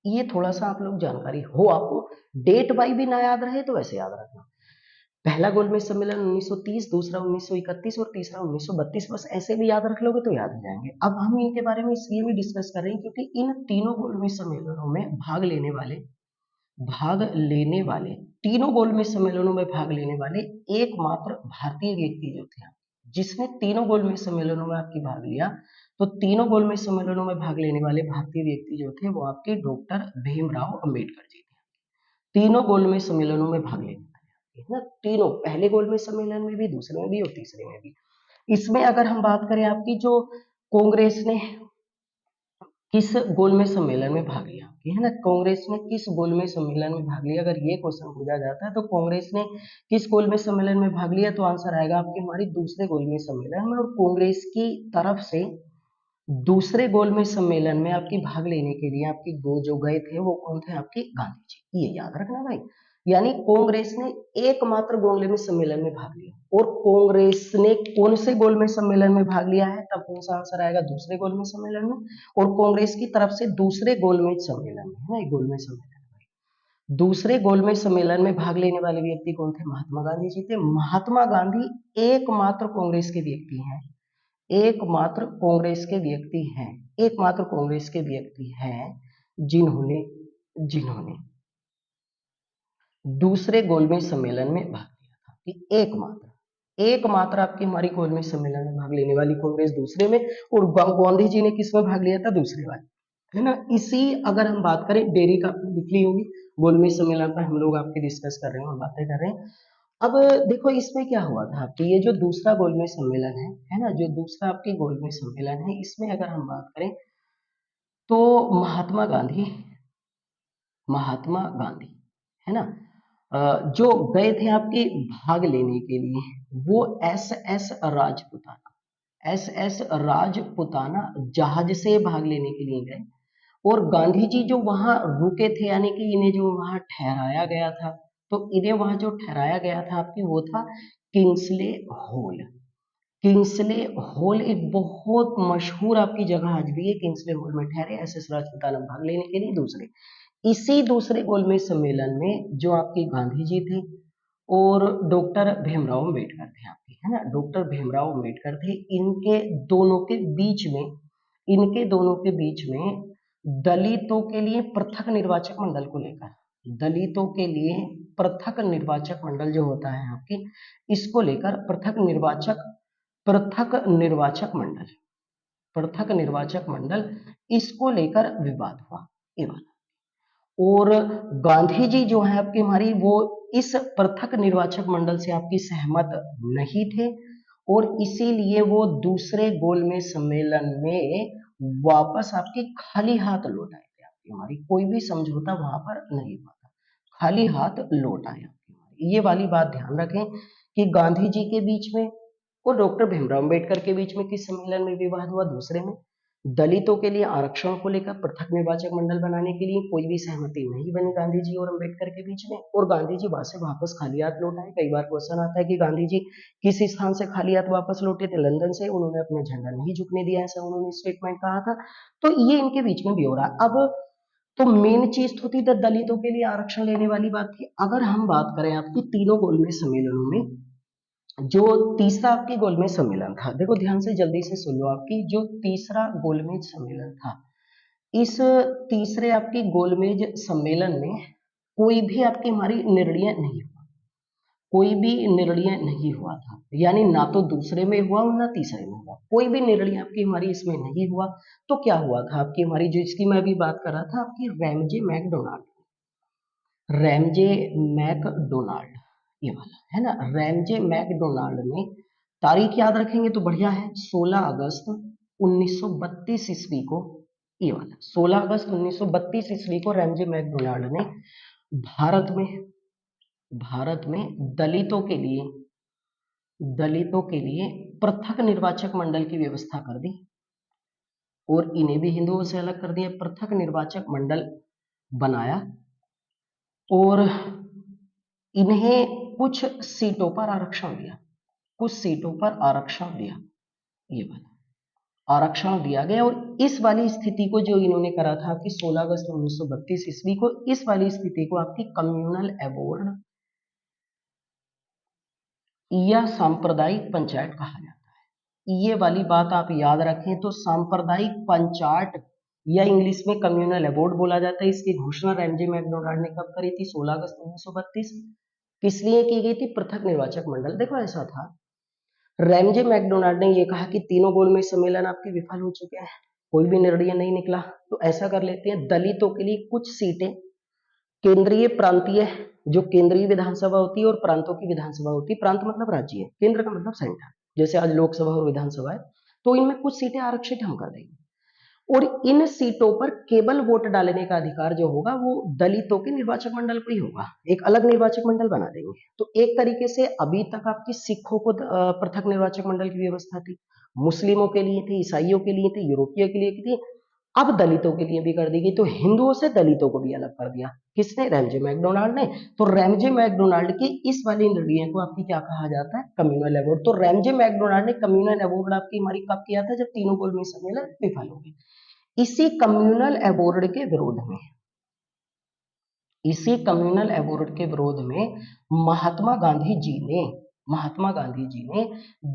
ये थोड़ा सा आप लोग जानकारी हो, आपको डेट वाई भी ना याद रहे तो वैसे याद रखना, पहला गोलमेज सम्मेलन 1930, दूसरा 1931 और तीसरा 1932, बस ऐसे भी याद रख लोगे तो याद हो जाएंगे। अब हम इनके बारे में इसलिए भी डिस्कस कर रहे हैं क्योंकि इन तीनों गोलमेज सम्मेलनों में भाग लेने वाले तीनों गोलमेज सम्मेलनों में भाग लेने वाले एकमात्र भारतीय व्यक्ति जो थे, जिसने तीनों गोलमेज सम्मेलनों में आपकी भाग लिया, तो तीनों गोलमेज सम्मेलनों में भाग लेने वाले भारतीय व्यक्ति जो थे वो आपके डॉक्टर भीमराव अंबेडकर जी थे। तीनों गोलमेज सम्मेलनों में भाग लेने वाले है ना, तीनों, पहले गोलमेज सम्मेलन में भी, दूसरे में भी और तीसरे में भी। इसमें अगर हम बात करें आपकी जो कांग्रेस ने किस गोलमेज सम्मेलन में भाग लिया, है ना, कांग्रेस ने किस गोलमेज सम्मेलन में भाग लिया, अगर ये क्वेश्चन पूछा जाता है तो कांग्रेस ने किस गोलमेज सम्मेलन में भाग लिया, तो आंसर आएगा आपकी हमारी दूसरे गोलमेज सम्मेलन में। और कांग्रेस की तरफ से दूसरे गोलमेज सम्मेलन में आपकी भाग लेने के लिए आपकी दो जो गए थे वो कौन थे, आपके गांधी जी, ये याद रखना भाई। यानी कांग्रेस ने एकमात्र गोलमेज सम्मेलन में भाग लिया और कांग्रेस ने कौन से गोलमेज सम्मेलन में भाग लिया है, तब कौन सा आंसर आएगा, दूसरे गोलमेज सम्मेलन में। और कांग्रेस की तरफ से दूसरे गोलमेज सम्मेलन में, है ना, गोलमेज सम्मेलन, दूसरे गोलमेज सम्मेलन में भाग लेने वाले व्यक्ति कौन थे, महात्मा गांधी जी थे। महात्मा गांधी एकमात्र कांग्रेस के व्यक्ति हैं, एकमात्र कांग्रेस के व्यक्ति हैं, एकमात्र कांग्रेस के व्यक्ति हैं जिन्होंने जिन्होंने दूसरे गोलमेज सम्मेलन में भाग लिया था, कि एकमात्र आपकी हमारी गोलमेज सम्मेलन में भाग लेने वाली कांग्रेस दूसरे में, और गांधी जी ने किस में भाग लिया था, दूसरे वाले, है ना। इसी अगर हम बात करें, डेरी का लिख ली होगी, गोलमेज सम्मेलन पर हम लोग आपके डिस्कस कर रहे हैं और बातें कर रहे हैं। अब देखो इसमें क्या हुआ था आपके, ये जो दूसरा गोलमेज सम्मेलन है ना, जो दूसरा आपके गोलमेज सम्मेलन है, इसमें अगर हम बात करें तो महात्मा गांधी, है ना, जो गए थे आपके भाग लेने के लिए, वो एस एस राजपुताना जहाज से भाग लेने के लिए गए। और गांधी जी जो वहां रुके थे, यानी कि इन्हें जो वहां ठहराया गया था, तो इन्हें वहां जो ठहराया गया था आपकी वो था किंग्सले हॉल। किंग्सले हॉल एक बहुत मशहूर आपकी जगह आज भी है, किंग्सले हॉल में ठहरे एस एस राजपुताना भाग लेने के लिए दूसरे। इसी दूसरे गोलमेज सम्मेलन में जो आपके गांधी जी थे और डॉक्टर भीमराव अंबेडकर थे आपके, है ना, डॉक्टर भीमराव अंबेडकर थे, इनके दोनों के बीच में दलितों के लिए पृथक निर्वाचक मंडल को लेकर, दलितों के लिए पृथक निर्वाचक मंडल जो होता है आपकी, इसको लेकर पृथक निर्वाचक मंडल इसको लेकर विवाद हुआ, ये वाला। और गांधी जी जो है आपकी हमारी वो इस पृथक निर्वाचक मंडल से आपकी सहमत नहीं थे और इसीलिए वो दूसरे गोलमेज सम्मेलन में वापस आपके खाली हाथ लौट आए थे, आपकी हमारी कोई भी समझौता वहां पर नहीं हुआ था, खाली हाथ लौट आए। ये वाली बात ध्यान रखें कि गांधी जी के बीच में और डॉक्टर भीमराव अंबेडकर के बीच में किस सम्मेलन में विवाद हुआ? दूसरे में। दलितों के लिए आरक्षण को लेकर पृथक निर्वाचक मंडल बनाने के लिए कोई भी सहमति नहीं बनी गांधी जी और अंबेडकर के बीच में, और गांधी जी वहां से वापस खाली हाथ लौट आए। कई बार क्वेश्चन आता है कि गांधी जी किस स्थान से खाली हाथ वापस लौटे थे? लंदन से। उन्होंने अपना झंडा नहीं झुकने दिया, ऐसा उन्होंने स्टेटमेंट कहा था। तो ये इनके बीच में भी हो रहा। अब तो मेन चीज तो थी दलितों के लिए आरक्षण लेने वाली बात थी। अगर हम बात करें आपकी तीनों गोलमेज सम्मेलनों में, जो तीसरा आपकी गोलमेज सम्मेलन था, देखो ध्यान से जल्दी से सुन लो, आपकी जो तीसरा गोलमेज सम्मेलन था, इस तीसरे आपकी गोलमेज सम्मेलन में कोई भी आपकी हमारी निर्णय नहीं हुआ, कोई भी निर्णय नहीं हुआ था। यानी ना तो दूसरे में हुआ और ना तीसरे में हुआ, कोई भी निर्णय आपकी हमारी इसमें नहीं हुआ। तो क्या हुआ था आपकी हमारी, जो इसकी मैं अभी बात कर रहा था, आपकी रैमजे मैकडोनाल्ड, रैमजे मैकडोनाल्ड, ये वाला है ना, रैमजे मैकडोनाल्ड ने, तारीख याद रखेंगे तो बढ़िया है, 16 अगस्त 1932 ईस्वी को, ये वाला 16 अगस्त 1932 ईस्वी को रैमजे मैकडोनाल्ड ने भारत में दलितों के लिए पृथक निर्वाचक मंडल की व्यवस्था कर दी, और इन्हें भी हिंदुओं से अलग कर दिया, पृथक निर्वाचक मंडल बनाया, और इन्हें कुछ सीटों पर आरक्षण दिया, कुछ सीटों पर आरक्षण दिया, ये वाला आरक्षण दिया गया। और इस वाली स्थिति को जो इन्होंने करा था कि 16 अगस्त 1932 ईस्वी को, इस वाली स्थिति को आपकी कम्युनल अबोर्ड या सांप्रदायिक पंचायत कहा जाता है। ये वाली बात आप याद रखें। तो सांप्रदायिक पंचायत या इंग्लिश में कम्युनल अबोर्ड बोला जाता है। इसकी घोषणा रैमजे मैकडोनाल्ड ने कब करी थी? 16 अगस्त 1932। किस लिए की गई थी? पृथक निर्वाचक मंडल। देखो ऐसा था, रैमजे मैकडोनाल्ड ने यह कहा कि तीनों गोलमेज सम्मेलन आपके विफल हो चुके हैं, कोई भी निर्णय नहीं निकला, तो ऐसा कर लेते हैं, दलितों के लिए कुछ सीटें केंद्रीय प्रांतीय, जो केंद्रीय विधानसभा होती है और प्रांतों की विधानसभा होती है, प्रांत मतलब राज्य है, केंद्र का मतलब सेंटर, जैसे आज लोकसभा और विधानसभा है, तो इनमें कुछ सीटें आरक्षित हम कर देंगे, और इन सीटों पर केवल वोट डालने का अधिकार जो होगा वो दलितों के निर्वाचक मंडल को ही होगा, एक अलग निर्वाचक मंडल बना देंगे। तो एक तरीके से अभी तक आपकी सिखों को पृथक निर्वाचक मंडल की व्यवस्था थी, मुस्लिमों के लिए थी, ईसाइयों के लिए थी, यूरोपीय के लिए थी, अब दलितों के लिए भी कर दी गई। तो हिंदुओं से दलितों को भी अलग कर दिया, किसने? रैमजे मैकडोनाल्ड ने। तो रैमजे मैकडोनाल्ड की इस वाली निर्णय को आपकी क्या कहा जाता है? Communal award. तो रैमजे मैकडोनाल्ड ने कम्युनल अबोर्ड आपकी हमारी कब किया था? जब तीनों गोलमेज सम्मेलन विफल हो गए। इसी कम्युनल अबोर्ड के विरोध में, इसी कम्युनल अबोर्ड के विरोध में महात्मा गांधी जी ने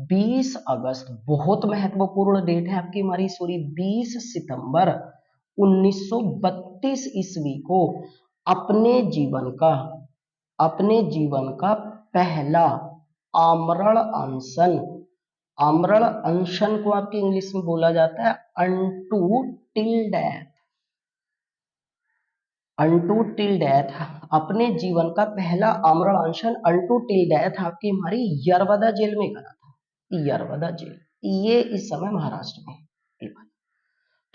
20 अगस्त, बहुत महत्वपूर्ण डेट है आपकी हमारी, सॉरी 20 सितंबर 1932 ईस्वी को अपने जीवन का पहला आमरण अनशन, आमरण अनशन को आपकी इंग्लिश में बोला जाता है unto till death, unto till death, अपने जीवन का पहला आमरण अनशन अनटू टिल डेथ आपकी हमारी यरवदा जेल में करा था। यरवदा जेल, ये इस समय महाराष्ट्र में है।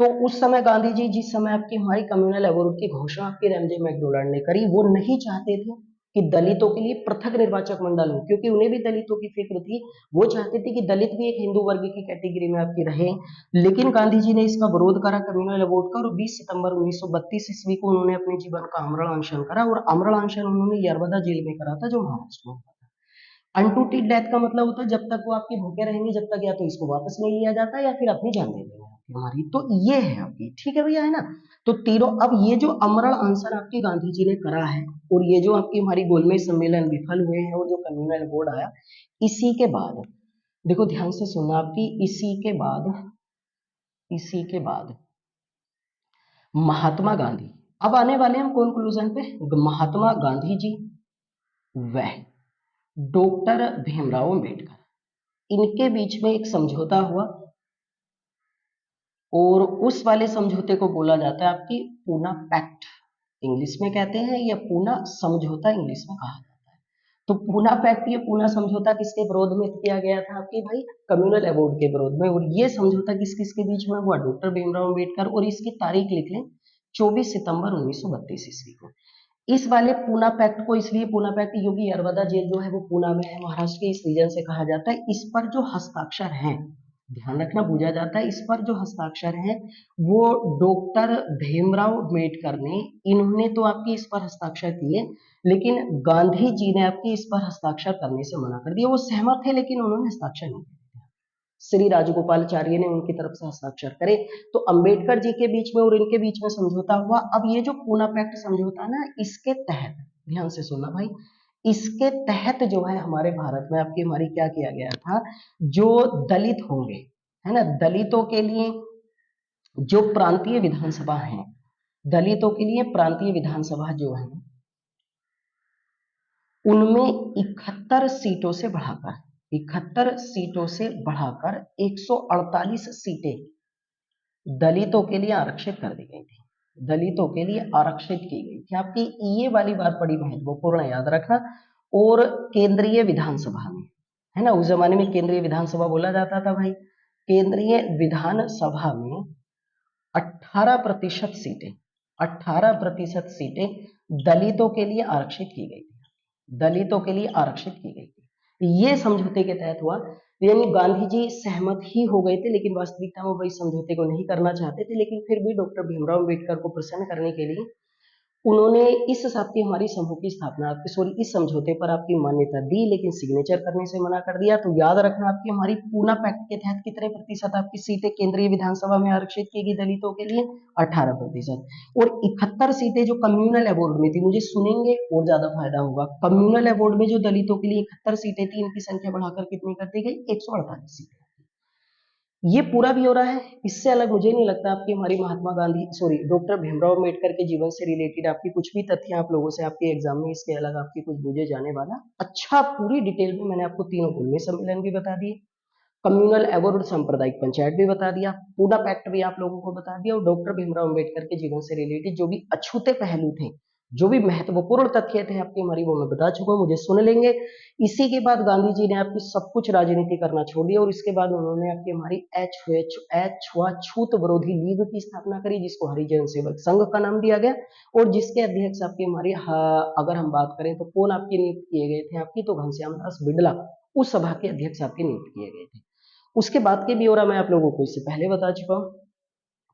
तो उस समय गांधी जी, जिस समय आपकी हमारी कम्युनल अबोर्ड की घोषणा आपके रैमजे मैकडोनाल्ड ने करी, वो नहीं चाहते थे कि दलितों के लिए पृथक निर्वाचक मंडल हो, क्योंकि उन्हें भी दलितों की फिक्र थी, वो चाहते थे कि दलित भी एक हिंदू वर्ग की कैटेगरी में आपकी रहे। लेकिन गांधी जी ने इसका विरोध करा कम्युनल अबोर्ड का, और 20 सितंबर 1932 ईस्वी को उन्होंने अपने जीवन का आमरण अनशन करा, और आमरण अनशन उन्होंने यरवदा जेल में करा था, जो महाराष्ट्र में। अनटूटेड डेथ का मतलब होता है जब तक वो आपके भूखे रहेंगे, जब तक या तो इसको वापस नहीं लिया जाता या फिर अपनी जान दे देंगे हमारी। तो ये है आपकी, ठीक है भैया, है ना। तो तीनों, अब ये जो आमरण अनशन आपकी गांधी जी ने करा है, और ये जो आपकी हमारी गोलमेज सम्मेलन विफल हुए हैं, और जो कम्युनल बोर्ड आया, इसी के बाद, देखो ध्यान से सुनना आपकी, इसी के बाद महात्मा गांधी, अब आने वाले हम कंक्लूजन पे, महात्मा गांधी जी वह डॉक्टर भीमराव अंबेडकर, इनके बीच में एक समझौता हुआ, और उस वाले समझौते को बोला जाता है आपकी पूना पैक्ट, इंग्लिश में कहते हैं, या पूना समझौता इंग्लिश में कहा जाता है। तो पूना पैक्ट, ये पूना समझौता किसके विरोध में किया गया था आपकी भाई? कम्युनल अबोर्ड के विरोध में। और ये समझौता किस किसके बीच में हुआ? डॉक्टर भीमराव अंबेडकर, और इसकी तारीख लिख लें 24 सितंबर 1932 ईस्वी को। इस वाले पूना पैक्ट को इसलिए पूना पैक्ट, क्योंकि यरवदा जेल जो है वो पूना में है, महाराष्ट्र के इस रीजन से कहा जाता है। इस पर जो हस्ताक्षर हैं, ध्यान रखना, पूछा जाता है, इस पर जो हस्ताक्षर हैं वो डॉक्टर भीमराव अम्बेडकर ने, इन्होंने तो आपकी इस पर हस्ताक्षर किए, लेकिन गांधी जी ने आपकी इस पर हस्ताक्षर करने से मना कर दिया। वो सहमत थे लेकिन उन्होंने हस्ताक्षर नहीं किया। श्री राजगोपालाचार्य ने उनकी तरफ से हस्ताक्षर करे। तो अंबेडकर जी के बीच में और इनके बीच में समझौता हुआ। अब ये जो पूना पैक्ट समझौता ना, इसके तहत ध्यान से सुनना भाई, इसके तहत जो है हमारे भारत में आपकी हमारी क्या किया गया था, जो दलित होंगे, है ना, दलितों के लिए जो प्रांतीय विधानसभा है, दलितों के लिए प्रांतीय विधानसभा जो है, उनमें 71 सीटों से बढ़ाकर 71 सीटों से बढ़ाकर 148 सीटें दलितों के लिए आरक्षित कर दी गई थी। दलितों के लिए आरक्षित की गई थी। आपकी ये वाली बात बड़ी महत्वपूर्ण याद रखना। और केंद्रीय विधानसभा में, है ना, उस जमाने में केंद्रीय विधानसभा बोला जाता था भाई, केंद्रीय विधानसभा में 18% सीटें 18% सीटें दलितों के लिए आरक्षित की गई थी। दलितों के लिए आरक्षित की गई थी। ये समझौते के तहत हुआ। यानी गांधी जी सहमत ही हो गए थे, लेकिन वास्तविकता में वही समझौते को नहीं करना चाहते थे। लेकिन फिर भी डॉक्टर भीमराव अम्बेडकर को प्रसन्न करने के लिए उन्होंने इस हिसाब की हमारी समूह की स्थापना, आपकी सॉरी, इस समझौते पर आपकी मान्यता दी, लेकिन सिग्नेचर करने से मना कर दिया। तो याद रखना, आपकी हमारी पूना पैक्ट के तहत कितने प्रतिशत आपकी सीटें केंद्रीय विधानसभा में आरक्षित की गई दलितों के लिए? 18%। और 71 सीटें जो कम्युनल अवार्ड में थी, मुझे सुनेंगे और ज्यादा फायदा होगा, कम्युनल अवार्ड में जो दलितों के लिए 71 सीटें थी, इनकी संख्या बढ़ाकर कितनी कर दी गई? 148 सीटें। ये पूरा भी हो रहा है। इससे अलग मुझे नहीं लगता आपकी हमारी महात्मा गांधी, सॉरी, डॉक्टर भीमराव अम्बेडकर के जीवन से रिलेटेड आपकी कुछ भी तथ्य आप लोगों से आपके एग्जाम में इसके अलग आपकी कुछ पूछे जाने वाला। अच्छा, पूरी डिटेल में मैंने आपको तीनों उनमें सम्मेलन भी बता दिए, कम्युनल अवार्ड सांप्रदायिक पंचायत भी बता दिया, पूरा पैक्ट भी आप लोगों को बता दिया, और डॉक्टर भीमराव अम्बेडकर के जीवन से रिलेटेड जो भी अछूते पहलू थे, जो भी महत्वपूर्ण तथ्य थे आपकी हमारी, वो मैं बता चुका हूँ, मुझे सुन लेंगे। इसी के बाद गांधी जी ने आपकी सब कुछ राजनीति करना छोड़ दिया, और इसके बाद उन्होंने आपकी हमारी छुआछूत विरोधी लीग की स्थापना करी, जिसको हरिजन सेवक संघ का नाम दिया गया, और जिसके अध्यक्ष आपकी हमारी, अगर हम बात करें तो कौन आपकी नियुक्त किए गए थे आपकी, तो घनश्याम दास बिड़ला उस सभा के अध्यक्ष आपके नियुक्त किए गए थे। उसके बाद के ब्यौरा मैं आप लोगों को इससे पहले बता चुका हूँ।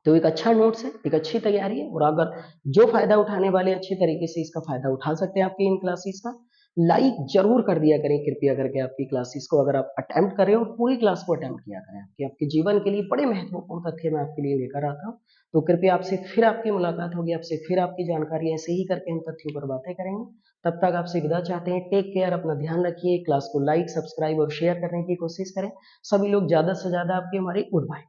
तो एक अच्छा नोट्स है, एक अच्छी तैयारी है, और अगर जो फायदा उठाने वाले अच्छे तरीके से इसका फायदा उठा सकते हैं आपकी इन क्लासेस का, लाइक जरूर कर दिया करें कृपया करके आपकी क्लासेस को। अगर आप अटेम्प्ट करें और पूरी क्लास को अटेम्प्ट किया करें, आपके आपके जीवन के लिए बड़े महत्वपूर्ण तथ्य मैं आपके लिए लेकर आता हूँ। तो कृपया आपसे फिर आपकी मुलाकात होगी, आपसे फिर आपकी जानकारी ऐसे ही करके हम तथ्यों पर बातें करेंगे। तब तक आपसे विदा चाहते हैं। टेक केयर, अपना ध्यान रखिए, क्लास को लाइक, सब्सक्राइब और शेयर करने की कोशिश करें। सभी लोग ज्यादा से ज्यादा आपके हमारे गुड बाय।